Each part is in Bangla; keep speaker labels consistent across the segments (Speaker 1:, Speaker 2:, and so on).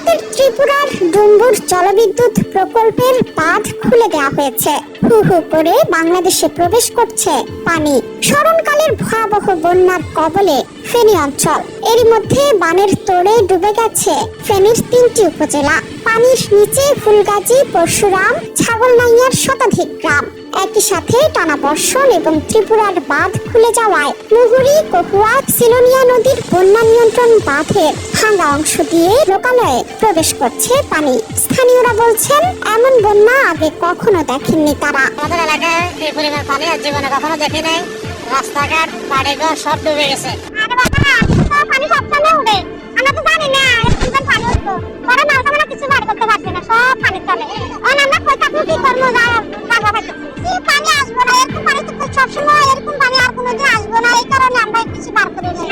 Speaker 1: ভারতের ত্রিপুরার ডুম্বুর জলবিদ্যুৎ প্রকল্পের বাঁধ খুলে দেওয়া হয়েছে। হু হু করে বাংলাদেশে প্রবেশ করছে পানি। স্মরণকালের ভয়াবহ বন্যার কবলে ফেনী অঞ্চল। এরই মধ্যে বানের তোড়ে ডুবে গেছে ফেনীর 3টি উপজেলা। পানির নিচে ফুলগাজী, পরশুরাম, ছাগলনাইয়ার শতাধিক গ্রাম। একই সাথে টানা বর্ষণ এবং ত্রিপুরার বাঁধ খুলে যাওয়ায় মুহুরী, কহুয়া, সিলোনিয়া নদীর বন্যা নিয়ন্ত্রণ বাঁধের ভাঙা অংশ দিয়ে লোকালয়ে প্রবেশ করছে পানি। স্থানীয়রা বলছেন, এমন বন্যা আগে কখনো দেখেননি তারা।
Speaker 2: আমাদের এলাকায় এই পরিমাণ পানি আর জীবনে কখনো দেখি নাই। রাস্তাঘাট, বাড়িঘর সব ডুবে গেছে।
Speaker 1: পানি সবসময় উঠে, আমরা তো জানি না পানি উঠবো। পরে নৌকা মানে কিছু বার করতে পারছি না, সব পানি চলে। আমরা কই থাকবো, কি করবো, জায়গা পাইতেছি। পানি আসবো না, এরকম পানি তো সবসময়, এরকম পানি আর কোনোদিন আসবো না। এই কারণে আমরা কিছু বার করি না।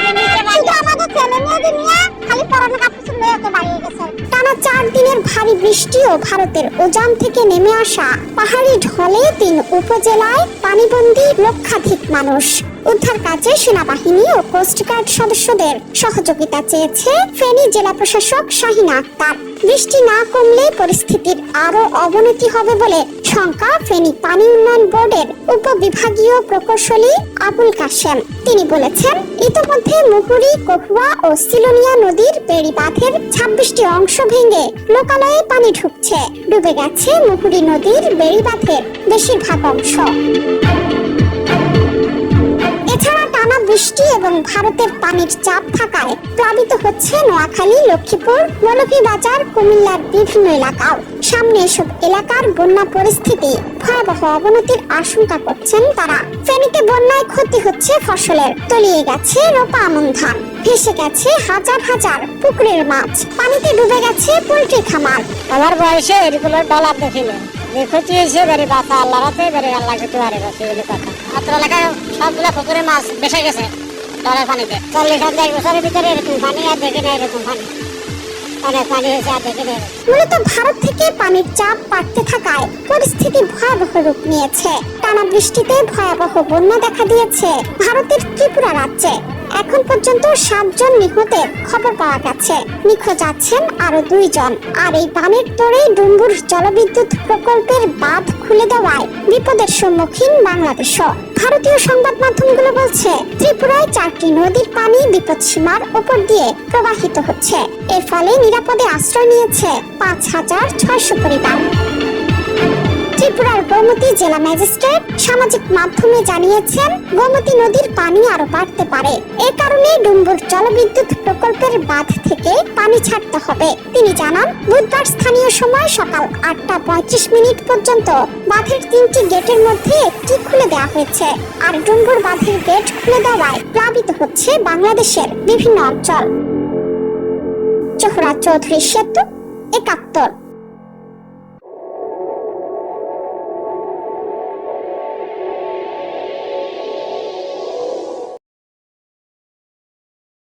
Speaker 1: শুধু আমাদের ছেলে মেয়েদের নিয়ে খালি পড়ানো কাপড় মেয়েকে বাড়িয়ে গেছে। টানা 4 দিনের ভারী বৃষ্টি ও ভারতের উজান থেকে নেমে আসা পাহাড়ি ঢলে 3 উপজেলায় পানিবন্দী লক্ষাধিক মানুষ। উদ্ধার কাজে সেনাবাহিনী ও কোস্টগার্ড সদস্যদের সহযোগিতা চেয়েছে ফেনী জেলা প্রশাসক শাহিন আক্তার। বৃষ্টি না কমলে পরিস্থিতির আরো অবনতি হবে বলে শঙ্কা ফেনী পানি উন্নয়ন বোর্ডের উপবিভাগীয় প্রকৌশলী আবুল কাশেম। তিনি বলেছেন, ইতোমধ্যে মুহুরী, কহুয়া ও সিলোনিয়া নদীর বেড়িবাঁধের 26টি অংশ ভেঙে লোকালয়ে পানি ঢুকছে। ডুবে গেছে মুহুরী নদীর বেড়িবাঁধের বেশিরভাগ অংশ। এছাড়া টানা বৃষ্টি এবং ভারতের পানির চাপ থাকায় প্লাবিত হচ্ছে নোয়াখালী, লক্ষ্মীপুর, মৌলভীবাজার, কুমিল্লার বিভিন্ন এলাকাও। সামনে এসব এলাকার বন্যা পরিস্থিতি ভয়াবহ অবনতির আশঙ্কা করছেন তারা। ফেনীতে বন্যায় ক্ষতি হচ্ছে ফসলের, তলিয়ে গেছে রোপা আমন ধান, ভেসে গেছে হাজার হাজার পুকুরের মাছ, পানিতে ডুবে গেছে পোল্ট্রি খামার।
Speaker 2: আমার বয়সে এগুলো ডলার দেখিলে ক্ষতি হয়েছে, বেড়ে বাতা আল্লাহ রাতে বেড়ে আল্লাহ কিছু হারে গেছে বলে কথা। আপনার এলাকায় সবগুলো পুকুরে মাছ ভেসে গেছে ডলার পানিতে। 40-50 বছরের ভিতরে এরকম পানি আর দেখে নেই, এরকম পানি অনেক পানি হয়েছে আর দেখে নেই।
Speaker 1: মূলত ভারত থেকে পানির চাপ বাড়তে থাকায় পরিস্থিতি ভয়াবহ রূপ নিয়েছে। টানা বৃষ্টিতে ভয়াবহ বন্যা দেখা দিয়েছে ভারতের ত্রিপুরা রাজ্যে। এখন পর্যন্ত 7 জন নিহতের খবর পাওয়া গেছে। নিখোঁজ আছেন আরো 2 জন। আর এই বানের তোড়ে ডুম্বুর জলবিদ্যুৎ প্রকল্পের বাঁধ খুলে দেওয়ায় বিপদের সম্মুখীন বাংলাদেশও। ভারতীয় সংবাদ মাধ্যমগুলো বলছে, ত্রিপুরায় 4টি নদীর পানি বিপদসীমার উপর দিয়ে প্রবাহিত হচ্ছে। এর ফলে নিরাপদে আশ্রয় নিয়েছে 5600 পরিবার। ত্রিপুরার গোমতী জেলা ম্যাজিস্ট্রেট সামাজিক মাধ্যমে জানিয়েছেন, গোমতী নদীর পানি আরো বাড়তে পারে। এ কারণে ডুম্বুর জলবিদ্যুৎ প্রকল্পের বাঁধ থেকে পানি ছাড়তে হবে। তিনি জানান, বুধবার স্থানীয় সময় সকাল 8টা 35 পর্যন্ত বাঁধের 3টি গেটের মধ্যে একটি খুলে দেওয়া হয়েছে। আর ডুম্বুর বাঁধের গেট খুলে দেওয়ায় প্লাবিত হচ্ছে বাংলাদেশের বিভিন্ন অঞ্চল। জোহরা চৌধুরী সেতু, 71।